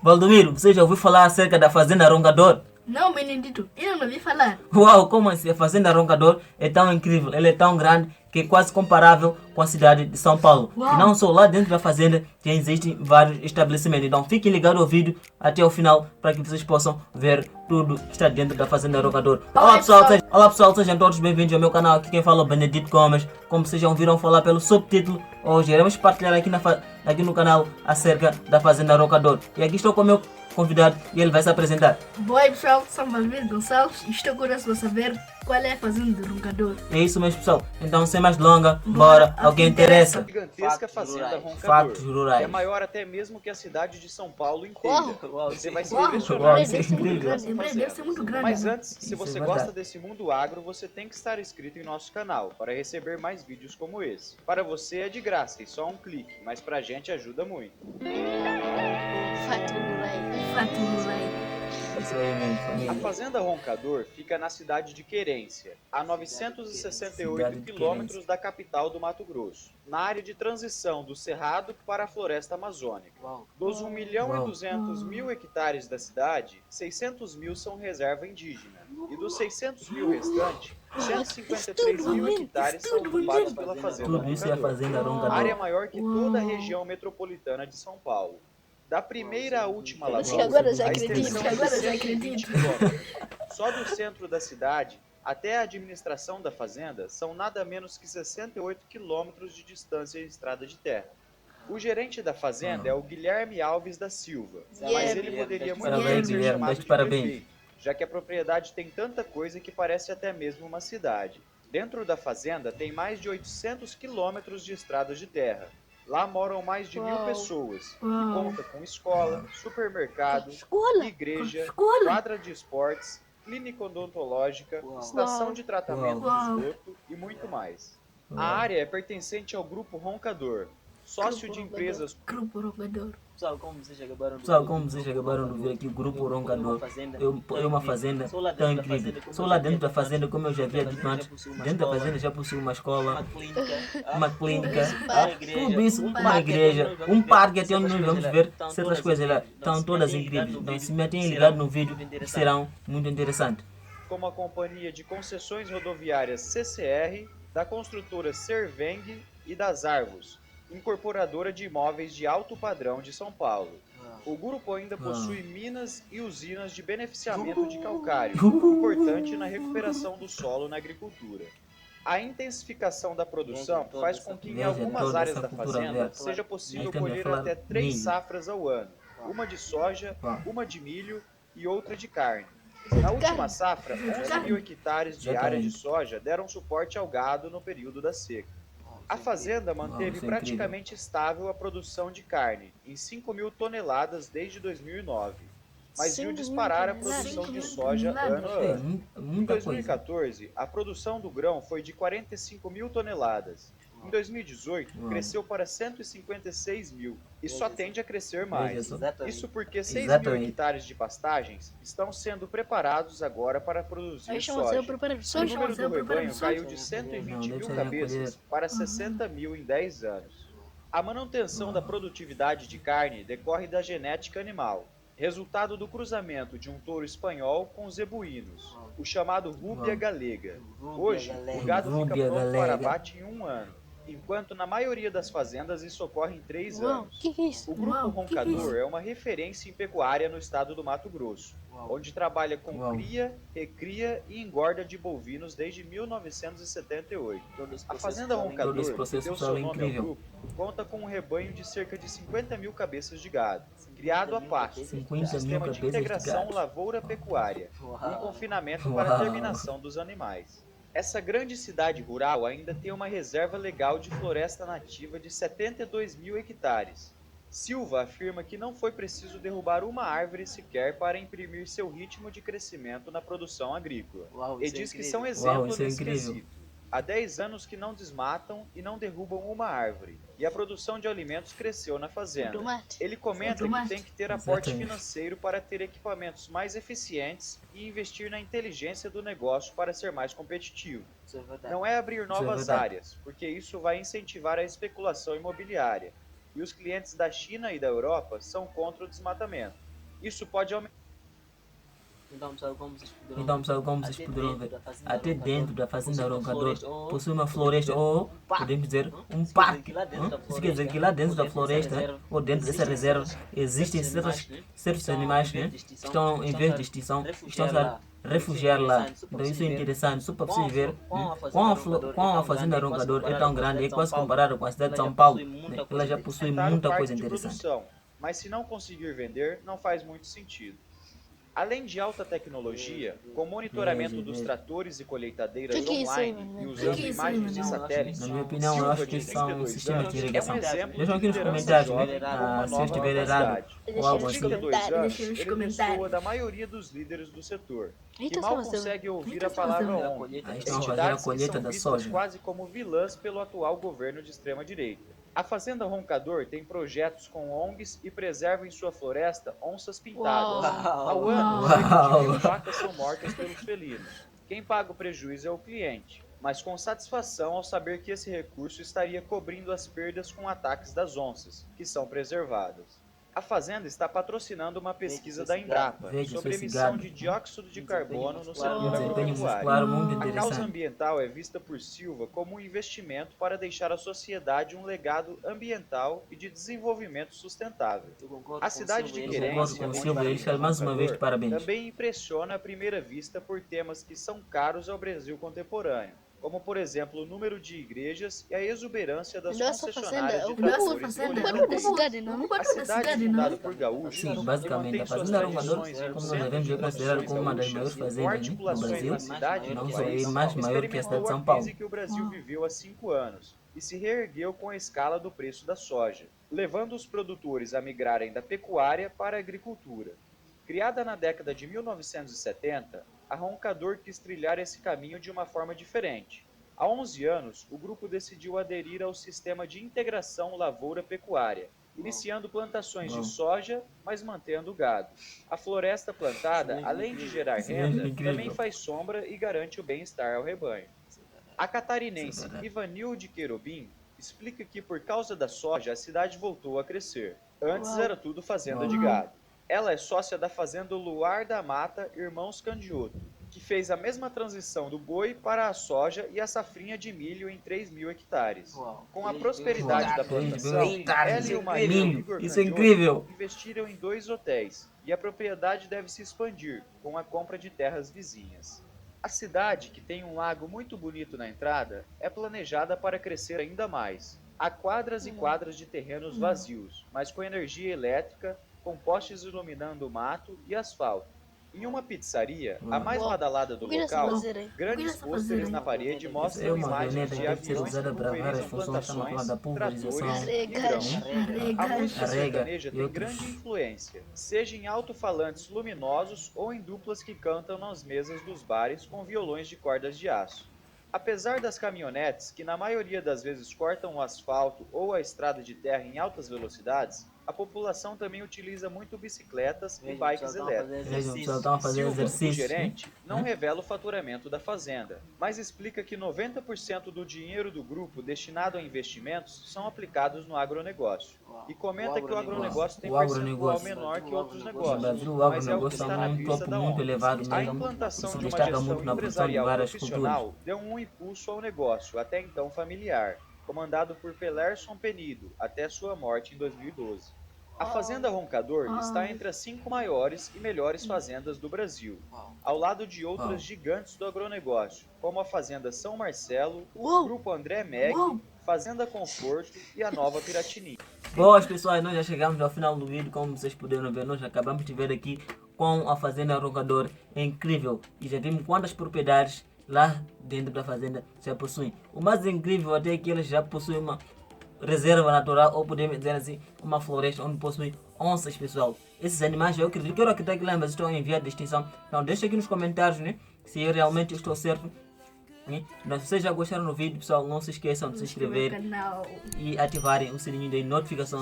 Valdomiro, você já ouviu falar acerca da Fazenda Rongador? Não, menino, eu não ouvi falar. Uau, como assim? A Fazenda Roncador é tão incrível, ela é tão grande que é quase comparável com a cidade de São Paulo. Uau. E não só lá dentro da fazenda que existem vários estabelecimentos. Então fiquem ligados ao vídeo até o final para que vocês possam ver tudo que está dentro da Fazenda Roncador. Olá pessoal, sejam todos bem-vindos ao meu canal. Aqui quem fala é o Benedito Gomes. Como vocês já ouviram falar pelo subtítulo, hoje iremos partilhar aqui no canal acerca da Fazenda Roncador. E aqui estou com o meu convidado e ele vai se apresentar. Boa pessoal, sou Valdomiro Gonçalves e estou curioso para saber qual é a fazenda do Roncador. É isso mesmo, pessoal. Então, sem mais delongas, bora ao que interessa. Gigantesca fazenda Roncador, Fatos que rurais. é maior até mesmo que a cidade de São Paulo inteira. Você vai se Uau, impressionar isso é com essa incrível. fazenda. Deve ser muito grande. Mas né? antes, se Isso você é gosta verdade. desse mundo agro, você tem que estar inscrito em nosso canal para receber mais vídeos como esse. Para você é de graça e só um clique, mas pra gente ajuda muito. Fato rurais. Isso aí mesmo, A família. Fazenda Roncador fica na cidade de Querência, a 968 quilômetros da capital do Mato Grosso, na área de transição do Cerrado para a Floresta Amazônica. Dos 1.200.000 hectares da cidade, 600.000 são reserva indígena, e dos 600.000 restantes, 153.000 hectares são ocupados pela Fazenda Tudo isso é a Roncador. Fazenda A Roncador. área é maior que toda a região metropolitana de São Paulo. Da primeira à última Acho lavoura, que agora já a acredito, extensão que é de agora já 120 acredito. quilômetros. Só do centro da cidade até a administração da fazenda são nada menos que 68 quilômetros de distância em estrada de terra. O gerente da fazenda é o Guilherme Alves da Silva, mas ele poderia muito Parabéns, bem ser Guilherme, chamado tá de de parabéns. prefeito, já que a propriedade tem tanta coisa que parece até mesmo uma cidade. Dentro da fazenda tem mais de 800 quilômetros de estradas de terra. Lá moram mais de 1.000 pessoas e Uau. conta com escola, supermercado, Escola. igreja, Escola. quadra de esportes, clínica odontológica, estação Uau. de tratamento Uau. de esgoto e muito mais. A área é pertencente ao Grupo Roncador, sócio de empresas. Grupo Roncador. Pessoal, como vocês acabaram de ver aqui, o Grupo Roncador é uma fazenda tão incrível. Só lá dentro da fazenda, como eu já havia dito antes, dentro da fazenda já possui uma escola, uma clínica, tudo isso, uma igreja, um parque até onde nós vamos ver certas coisas lá. Estão todas incríveis. Então, se metem ligado no vídeo, que serão muito interessantes. Como a Companhia de Concessões Rodoviárias CCR, da construtora Serveng e das Arvos, incorporadora de imóveis de alto padrão de São Paulo. O grupo ainda possui minas e usinas de beneficiamento de calcário, importante na recuperação do solo na agricultura. A intensificação da produção faz com que em Veja algumas toda áreas essa da cultura fazenda verde. seja possível Nós estamos a colher falar até 3 milho. safras ao ano, uma de soja, Uau. uma de milho e outra de carne. Na última safra, 11.000 hectares de área de soja deram suporte ao gado no período da seca. A fazenda manteve isso é praticamente estável a produção de carne, em 5.000 toneladas desde 2009, mas viu 5.000 disparar a toneladas. produção de 5.000 soja ano a toneladas. É ano. Em muita coisa. 2014, a produção do grão foi de 45.000 toneladas. Em 2018, Uau. cresceu para 156.000 e só tende a crescer mais. Veja só. Isso porque 6.000 Exatamente. hectares de pastagens estão sendo preparados agora para produzir Aí chama-se eu soja. preparar O soja. número do rebanho caiu de Não, 120 deve mil ser cabeças para 60.000 em 10 anos. A manutenção da produtividade de carne decorre da genética animal, resultado do cruzamento de um touro espanhol com zebuínos, o chamado rúbia galega. Hoje, o gado fica Rúbia pronto para galega. abate em 1 ano, enquanto na maioria das fazendas isso ocorre em 3 Uau, anos. que é isso? O Grupo Uau, que é Roncador isso? é uma referência em pecuária no estado do Mato Grosso, onde trabalha com Uau. cria, recria e engorda de bovinos desde 1978. A Fazenda Todo Roncador, esse que processo deu pessoal seu é nome ao incrível. grupo, conta com um rebanho de cerca de 50.000 cabeças de gado, criado a pasto, 50 um mil sistema de cabeças de integração gado. lavoura-pecuária e um confinamento para a Uau. terminação dos animais. Essa grande cidade rural ainda tem uma reserva legal de floresta nativa de 72.000 hectares. Silva afirma que não foi preciso derrubar uma árvore sequer para imprimir seu ritmo de crescimento na produção agrícola. E diz que são exemplos isso é nesse incrível. quesito. Há 10 anos que não desmatam e não derrubam uma árvore, e a produção de alimentos cresceu na fazenda. Tomate. Ele comenta que Tomate. tem que ter aporte Exatamente. financeiro para ter equipamentos mais eficientes e investir na inteligência do negócio para ser mais competitivo. Não é abrir novas verdade. áreas, porque isso vai incentivar a especulação imobiliária. E os clientes da China e da Europa são contra o desmatamento. Isso pode aumentar. Então, pessoal, como vocês poderão ver, até dentro da fazenda Roncador possui uma floresta, ou podemos dizer um parque. Isso quer dizer que lá dentro da floresta, ou dentro dessa reserva, existem certos animais, né, que estão em vez de extinção, estão a refugiar lá. Então isso é interessante, só para vocês verem, né, como a fazenda Roncador é tão grande, é quase comparada com a cidade de São Paulo, né, ela já possui muita coisa interessante. Mas se não conseguir vender, não faz muito sentido. Além de alta tecnologia, com monitoramento dos tratores e colheitadeiras online e usando imagens de satélites, na minha opinião, eu acho que são um sistema de irrigação. Deixam aqui nos comentários, né, se eu estiver errado ou algo assim. 32 anos, ele destoa da maioria dos líderes do setor, que mal consegue ouvir a palavra ONG. Aí estão a fazer a colheita da soja. Quase como vilãs pelo atual governo de extrema-direita. A Fazenda Roncador tem projetos com ONGs e preserva em sua floresta onças pintadas. Ao ano, cerca de 1.000 vacas são mortas pelos felinos. Quem paga o prejuízo é o cliente, mas com satisfação ao saber que esse recurso estaria cobrindo as perdas com ataques das onças, que são preservadas. A Fazenda está patrocinando uma pesquisa da Embrapa sobre emissão de dióxido de carbono no setor agropecuário. A causa ambiental é vista por Silva como um investimento para deixar à sociedade um legado ambiental e de desenvolvimento sustentável. A cidade de Querência também impressiona à primeira vista por temas que são caros ao Brasil contemporâneo, como, por exemplo, o número de igrejas e a exuberância das concessionárias de tratores. A cidade fundada por gaúchos, sim, basicamente, a Fazenda Roncador, como nós devemos ver, considerada como uma das maiores fazendas do Brasil, não só é mais maior que a cidade de São Paulo. Que o Brasil viveu há 5 anos e se reergueu com a escala do preço da soja, levando os produtores a migrarem da pecuária para a agricultura. Criada na década de 1970, a Roncador quis trilhar esse caminho de uma forma diferente. Há 11 anos, o grupo decidiu aderir ao sistema de integração lavoura-pecuária, iniciando plantações de soja, mas mantendo o gado. A floresta plantada, além de gerar renda, também faz sombra e garante o bem-estar ao rebanho. A catarinense Ivanilde Querobim explica que, por causa da soja, a cidade voltou a crescer. Antes era tudo fazenda de gado. Ela é sócia da Fazenda Luar da Mata Irmãos Candioto, que fez a mesma transição do boi para a soja e a safrinha de milho em 3.000 hectares. Com a prosperidade da plantação, ela e o marido Igor Candioto investiram em 2 hotéis, e a propriedade deve se expandir com a compra de terras vizinhas. A cidade, que tem um lago muito bonito na entrada, é planejada para crescer ainda mais. Há quadras e quadras de terrenos vazios, mas com energia elétrica, com postes iluminando o mato e asfalto. Em uma pizzaria, a mais badalada do local, grandes pôsteres na parede mostram imagens de aviões que pulverizam plantações, tratores e grãos. A música sertaneja tem grande influência, seja em alto-falantes luminosos ou em duplas que cantam nas mesas dos bares com violões de cordas de aço. Apesar das caminhonetes, que na maioria das vezes cortam o asfalto ou a estrada de terra em altas velocidades, a população também utiliza muito bicicletas e bikes elétricas. Silva, o gerente, não revela o faturamento da fazenda, mas explica que 90% do dinheiro do grupo destinado a investimentos são aplicados no agronegócio. E comenta que o agronegócio tem percentual menor que outros negócios, mas é o que está na pista da ONG. A implantação de uma gestão empresarial profissional deu um impulso ao negócio, até então familiar, comandado por Pelerson Penido, até sua morte em 2012. A Fazenda Roncador está entre as 5 maiores e melhores fazendas do Brasil, ao lado de outras gigantes do agronegócio, como a Fazenda São Marcelo, o Grupo André Meg, Fazenda Conforto e a Nova Piratini. Boas pessoal, nós já chegamos ao final do vídeo, como vocês puderam ver, nós acabamos de ver aqui com a Fazenda Roncador. É incrível, e já vimos quantas propriedades lá dentro da fazenda já possuem. O mais incrível até é que eles já possuem uma reserva natural, ou podemos dizer assim, uma floresta onde possui onças, pessoal. Esses animais, eu quero acreditar que lá mas estão em via de extinção. Então deixa aqui nos comentários, né, se eu realmente estou certo. Então, se vocês já gostaram do vídeo, pessoal, não se esqueçam de se inscrever e ativarem o sininho de notificações.